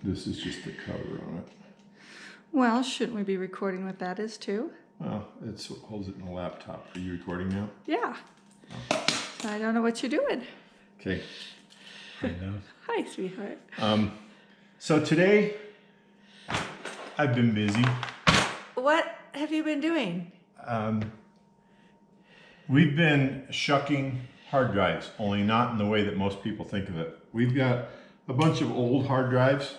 This is just the cover on it. Well, shouldn't we be recording what that is too? Well, it holds it in the laptop. Are you recording now? Yeah. Oh. I don't know what you're doing. Okay. I know. Hi, sweetheart. So today, I've been busy. What have you been doing? We've been shucking hard drives, only not in the way that most people think of it. We've got a bunch of old hard drives,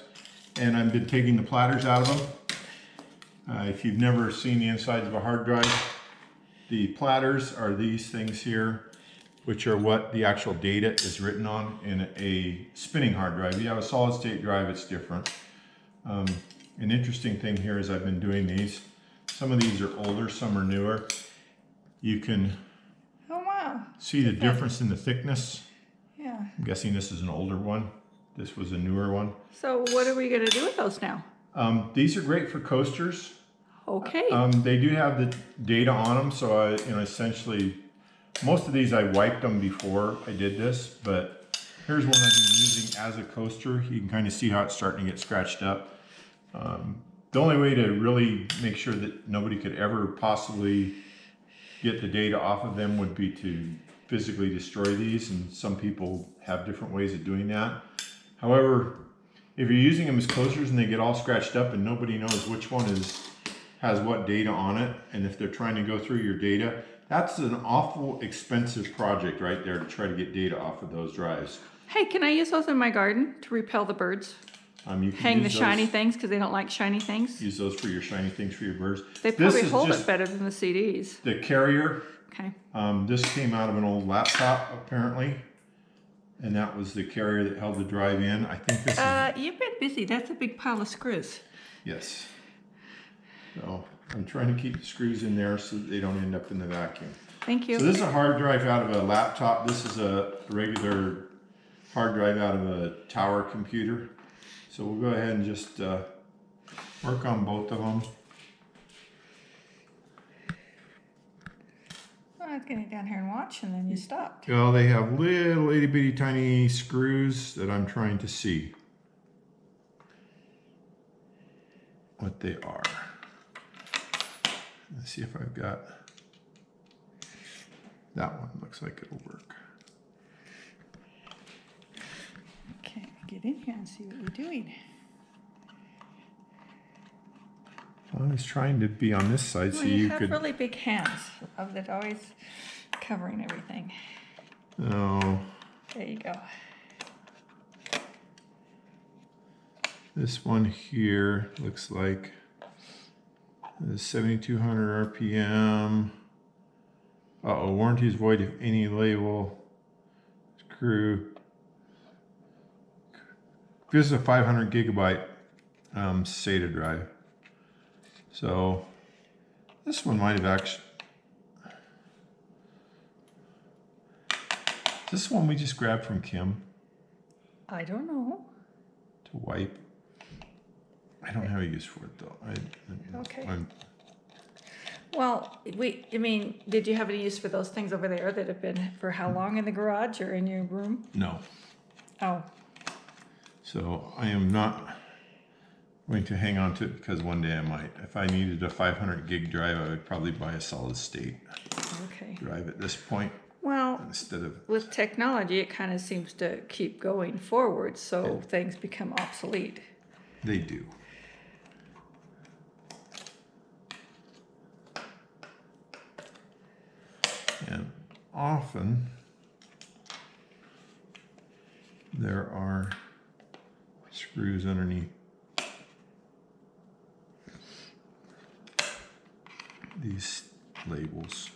and I've been taking the platters out of them. If you've never seen the insides of a hard drive, the platters are these things here, which are what the actual data is written on in a spinning hard drive. If you have a solid state drive, it's different. An interesting thing here is I've been doing these. Some of these are older, some are newer. You can see the difference in the thickness. Yeah. I'm guessing this is an older one. This was a newer one. So what are we going to do with those now? These are great for coasters. Okay. They do have the data on them, so essentially, most of these I wiped them before I did this, but here's one I've been using as a coaster. You can kind of see how it's starting to get scratched up. The only way to really make sure that nobody could ever possibly get the data off of them would be to physically destroy these, and some people have different ways of doing that. However, if you're using them as coasters and they get all scratched up and nobody knows which one has what data on it, and if they're trying to go through your data, that's an awful expensive project right there to try to get data off of those drives. Hey, can I use those in my garden to repel the birds? You can hang the shiny things because they don't like shiny things. Use those for your shiny things for your birds. They probably hold it better than the CDs. The carrier. Okay. This came out of an old laptop apparently, and that was the carrier that held the drive in. I think this is. You've been busy. That's a big pile of screws. Yes. So I'm trying to keep the screws in there so that they don't end up in the vacuum. Thank you. So this is a hard drive out of a laptop. This is a regular hard drive out of a tower computer. So we'll go ahead and just work on both of them. I was getting down here and watch, and then you stopped. Well, they have little itty bitty tiny screws that I'm trying to see what they are. Let's see if I've got that one. Looks like it'll work. Okay, get in here and see what you're doing. I was trying to be on this side so you could. You have really big hands that always covering everything. Oh. There you go. This one here looks like 7,200 RPM. Uh-oh, warranty is void if any label. Screw. This is a 500 gigabyte SATA drive. So this one might have actually. Is this one we just grabbed from Kim? I don't know. To wipe. I don't have a use for it though. Okay. Well, I mean, did you have any use for those things over there that have been for how long in the garage or in your room? No. Oh. So I am not going to hang on to it because one day I might. If I needed a 500 gig drive, I would probably buy a solid state drive at this point. Well, instead of with technology, it kind of seems to keep going forward, so things become obsolete. They do. And often there are screws underneath these labels.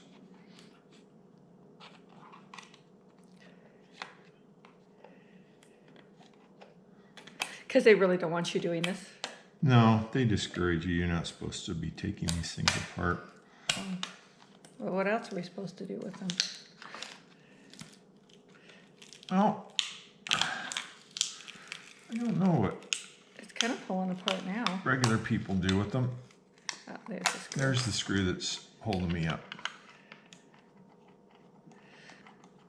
Because they really don't want you doing this? No, they discourage you. You're not supposed to be taking these things apart. Well, what else are we supposed to do with them? Well, I don't know what It's kind of falling apart now. regular people do with them. Oh, there's the screw. There's the screw that's holding me up.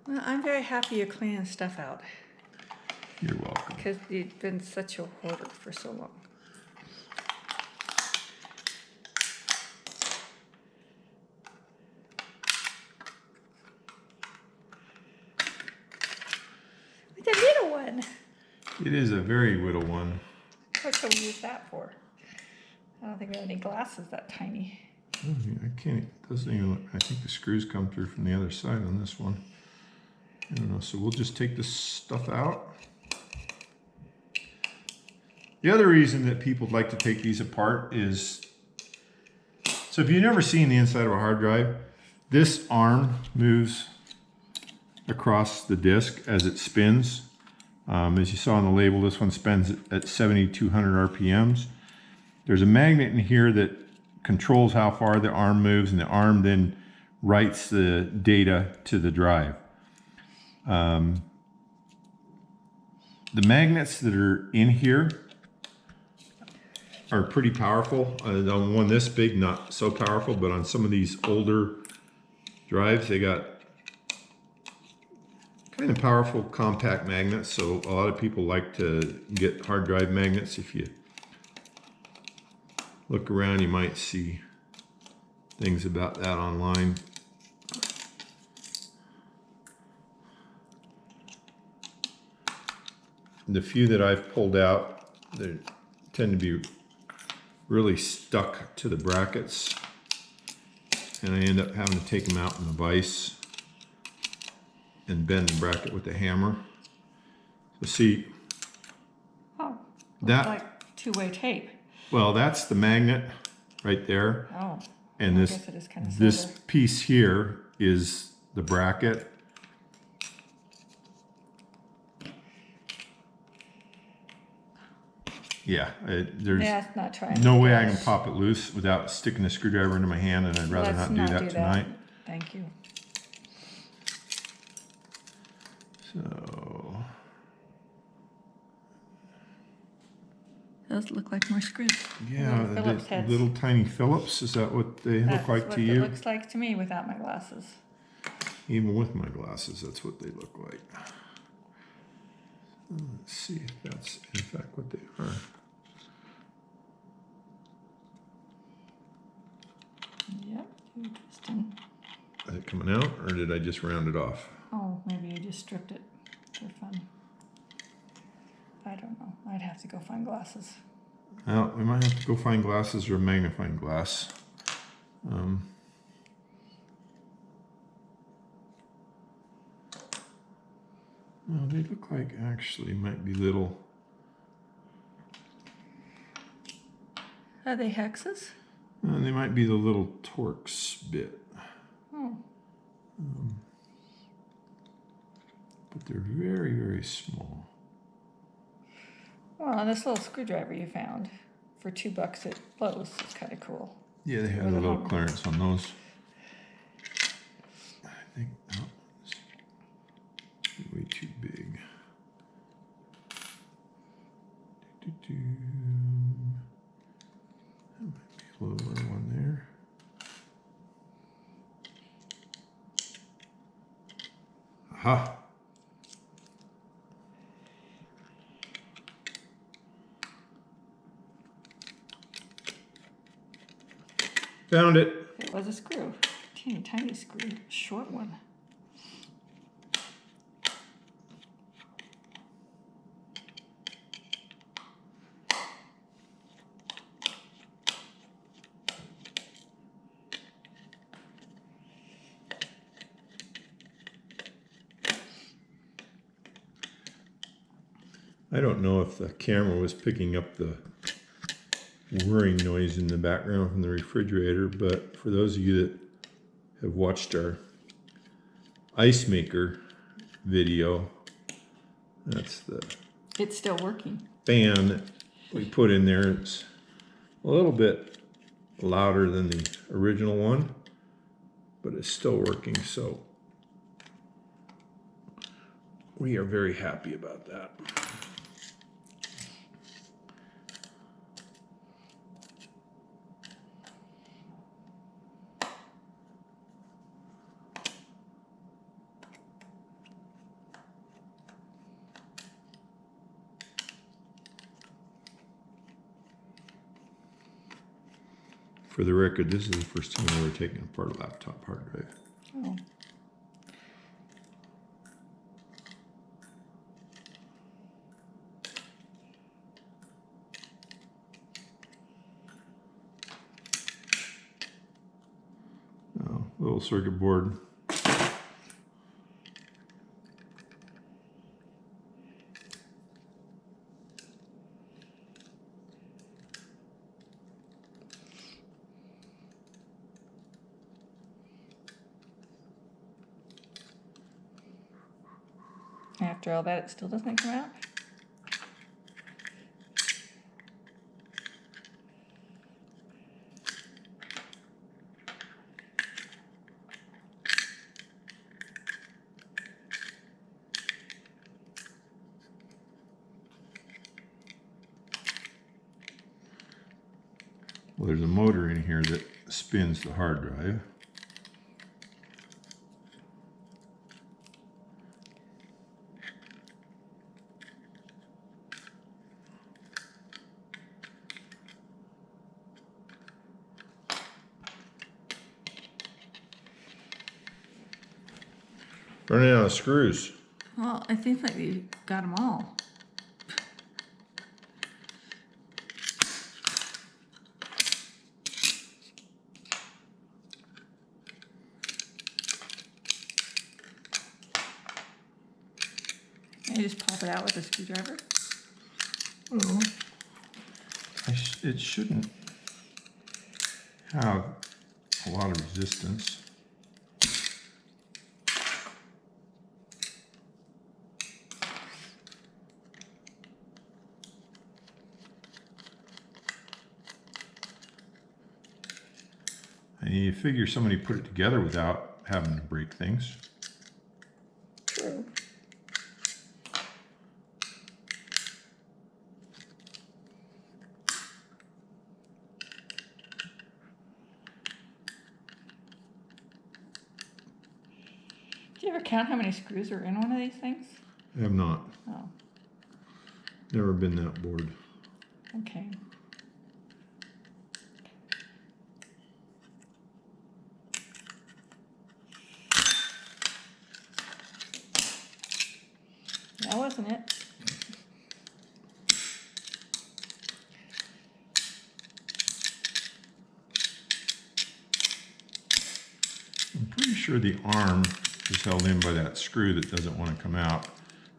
Well, I'm very happy you're cleaning stuff out. You're welcome. because you've been such a hoarder for so long. It's a little one. It is a very little one. What shall we use that for? I don't think we have any glasses that tiny. Oh, yeah, I can't, it doesn't even, I think the screws come through from the other side on this one. I don't know, so we'll just take this stuff out. The other reason that people like to take these apart is, so if you've never seen the inside of a hard drive, this arm moves across the disk as it spins. As you saw on the label, this one spins at 7,200 RPMs. There's a magnet in here that controls how far the arm moves, and the arm then writes the data to the drive. The magnets that are in here are pretty powerful. On one this big, not so powerful, but on some of these older drives, they got kind of powerful compact magnets. So a lot of people like to get hard drive magnets. If you look around, you might see things about that online. The few that I've pulled out, they tend to be really stuck to the brackets, and I end up having to take them out in the vise and bend the bracket with the hammer. So see, Oh, that, like two-way tape. well, that's the magnet right there. Oh, And I this, guess it is kind of this silver. piece here is the bracket. Yeah, there's Yeah, it's not trying. no way I can pop it loose without sticking a screwdriver into my hand, and I'd rather Let's not do that tonight. Thank you. So, Those look like more screws. yeah, Little Phillips heads. little tiny Phillips, is that what they look like to you? That's what it looks like to me without my glasses. Even with my glasses, that's what they look like. Let's see if that's in fact what they are. Yep, interesting. Is it coming out, or did I just round it off? Oh, maybe you just stripped it for fun. I don't know. I'd have to go find glasses. Well, we might have to go find glasses or a magnifying glass. No, they look like actually might be little. Are they hexes? They might be the little Torx bit. Oh. But they're very, very small. Well, and this little screwdriver you found for $2 at Lowe's is kind of cool. Yeah, they have Or a the little Home clearance on those. I think, oh, it's way too big. That might be a lower one there. Aha! Found it. It was a screw. Teeny tiny screw. Short one. I don't know if the camera was picking up the whirring noise in the background from the refrigerator, but for those of you that have watched our ice maker video, that's the It's still working. fan that we put in there. It's a little bit louder than the original one, but it's still working, so we are very happy about that. For the record, this is the first time I've ever taken apart a laptop hard drive. Oh. Oh, little circuit board. After all that, it still doesn't come out? Well, there's a motor in here that spins the hard drive. Running out of screws. Well, I think that you got them all. And you just pop it out with a screwdriver? Well, it shouldn't have a lot of resistance. And you figure somebody put it together without having to break things. True. Do you ever count how many screws are in one of these things? I have not. Oh, Never been that bored. okay. That wasn't it. I'm pretty sure the arm is held in by that screw that doesn't want to come out.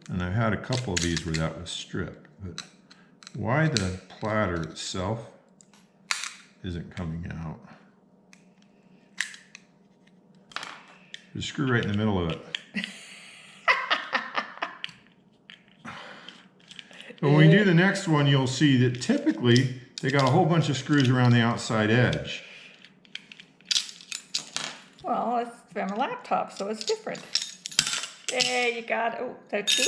And I've had a couple of these where that was stripped. But why the platter itself isn't coming out? There's a screw right in the middle of it. But when we do the next one, you'll see that typically they got a whole bunch of screws around the outside edge. Well, it's from a laptop, so it's different. There you got, oh, that two?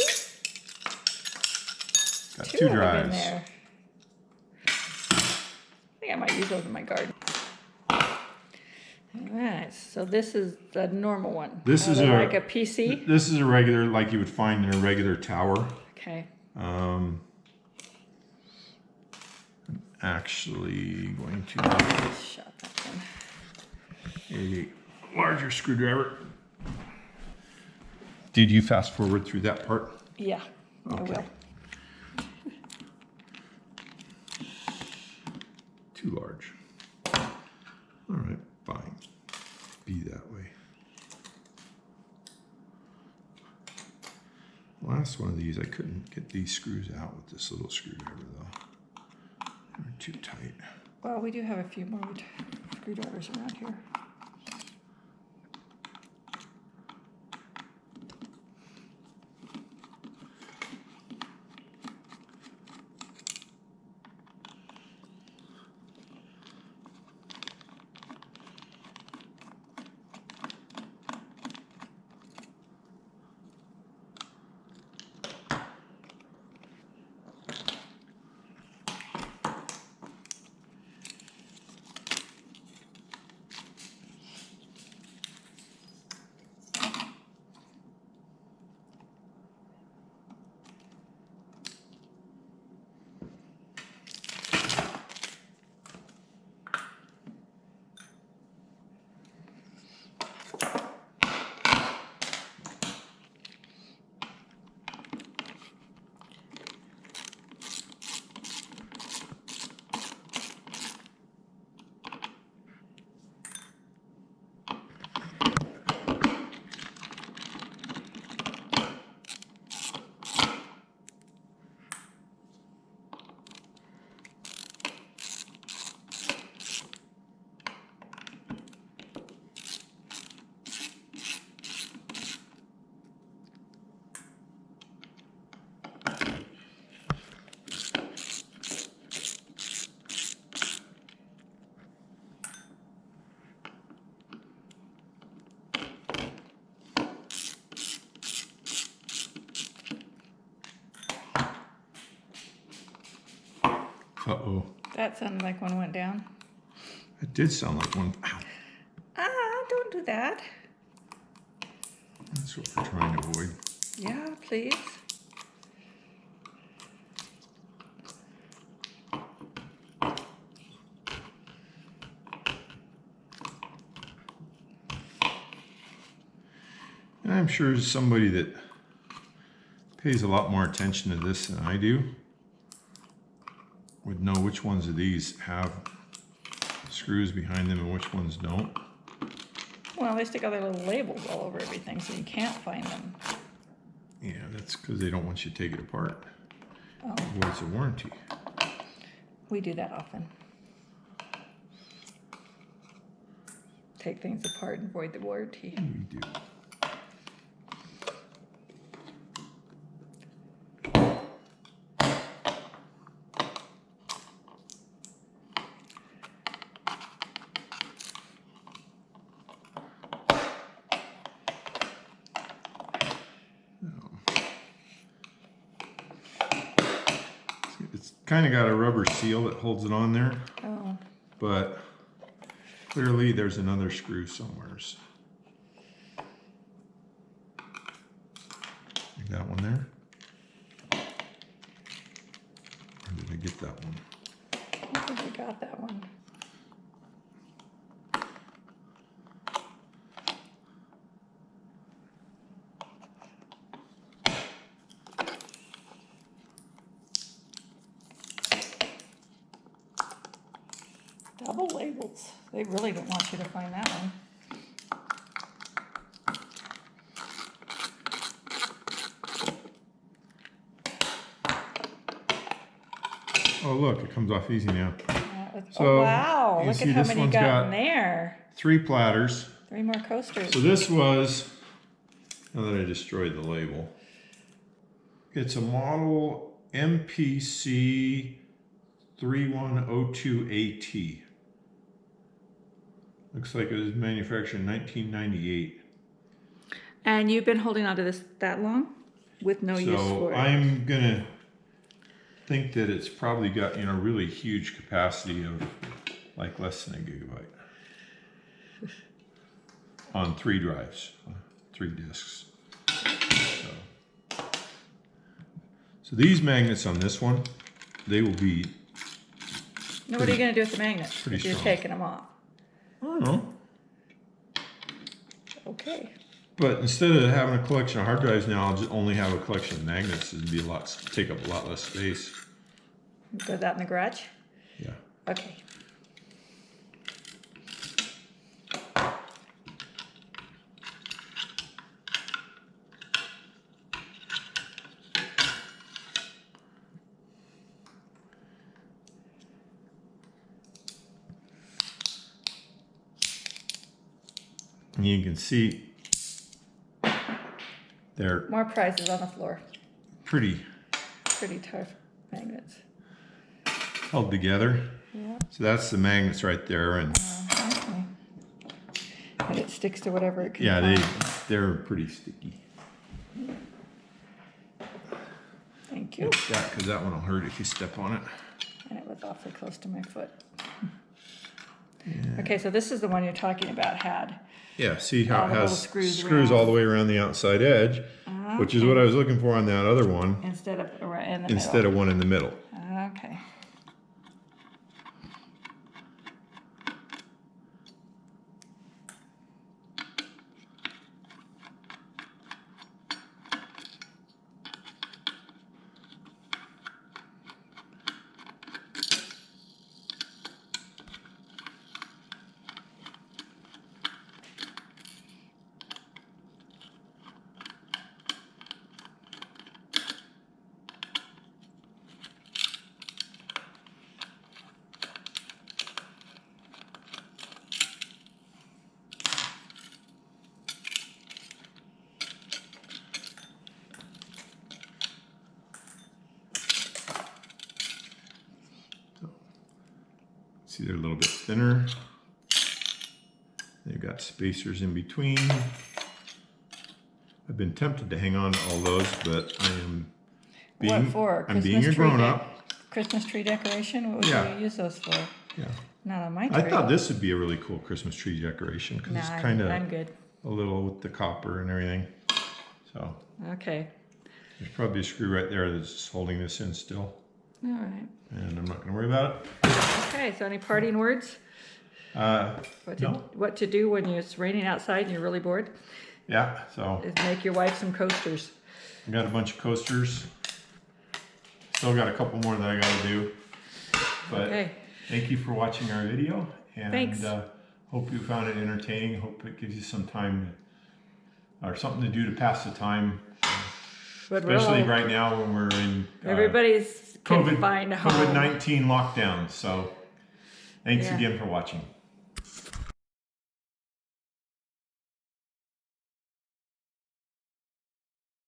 Got Two two of them in drives. there. I think I might use those in my garden. All right, so this is the normal one. This is like a PC? This is a regular, like you would find in a regular tower. Okay. I'm actually going to Shot that one. a larger screwdriver. Did you fast forward through that part? Yeah, I Okay. will. Too large. All right, fine. Be that way. Last one of these, I couldn't get these screws out with this little screwdriver though. They're too tight. Well, we do have a few more screwdrivers around here. Uh-oh. That sounded like one went down. It did sound like one. Ow. Ah, don't do that. That's what we're trying to avoid. Yeah, please. And I'm sure somebody that pays a lot more attention to this than I do would know which ones of these have screws behind them and which ones don't. Well, they stick other little labels all over everything, so you can't find them. Yeah, that's because they don't want you to take it apart. Oh, Avoids a warranty. we do that often. Take things apart and void the warranty. We do. It's kind of got a rubber seal that holds it on there, Oh, but clearly there's another screw somewhere. Like that one there? Or did I get that one? I think we got that one. Double labels. They really don't want you to find that one. Oh look, it comes off easy now. So, oh wow, you look see at how this many one's got got in there. 3 platters. 3 more coasters. So this was, now that I destroyed the label, it's a model MPC 3102AT. Looks like it was manufactured in 1998. And you've been holding on to this that long with no use So for it. I'm gonna think that it's probably got, you know, really huge capacity of like less than a gigabyte on 3 drives, 3 disks. So these magnets on this one, they will be. Now, what are you going to do with the magnets pretty if you're strong. taking them off? I don't know. Okay. But instead of having a collection of hard drives now, I'll just only have a collection of magnets. It'd be take up a lot less space. Put that in the garage? Yeah. Okay. And you can see they're More prizes on the floor. pretty Pretty tough magnets. held together. Yeah. So that's the magnets right there, and Okay. And it sticks to whatever it can yeah, find. they're pretty sticky. Thank you. That because that one will hurt if you step on it. And it was awfully close to my foot. Yeah. Okay, so this is the one you're talking about had. Yeah, see how All it the has little screws screws all around. the way around the outside edge, which is what I was looking for on that other one, Instead of right in the instead of one in the middle. middle. Okay. See, they're a little bit thinner. They've got spacers in between. I've been tempted to hang on to all those, but I am being, What for? I'm being a grown-up. Christmas tree decoration? What would Yeah. you use those for? Yeah. Not on my I tree. thought this would be a really cool Christmas tree decoration because Nah, it's kind of I'm good. a little with the copper and everything. So Okay. there's probably a screw right there that's just holding this in still. All right. And I'm not going to worry about Okay, so any parting words? it. No. What to do when it's raining outside and you're really bored? Yeah, so Is make your wife some coasters. I got a bunch of coasters. Still got a couple more that I got to do. But Okay. thank you for watching our video. And Thanks. hope you found it entertaining. Hope it gives you some time or something to do to pass the time. But Especially we'll- right now when we're in everybody's confined home. COVID-19 lockdown. So thanks Yeah. again for watching.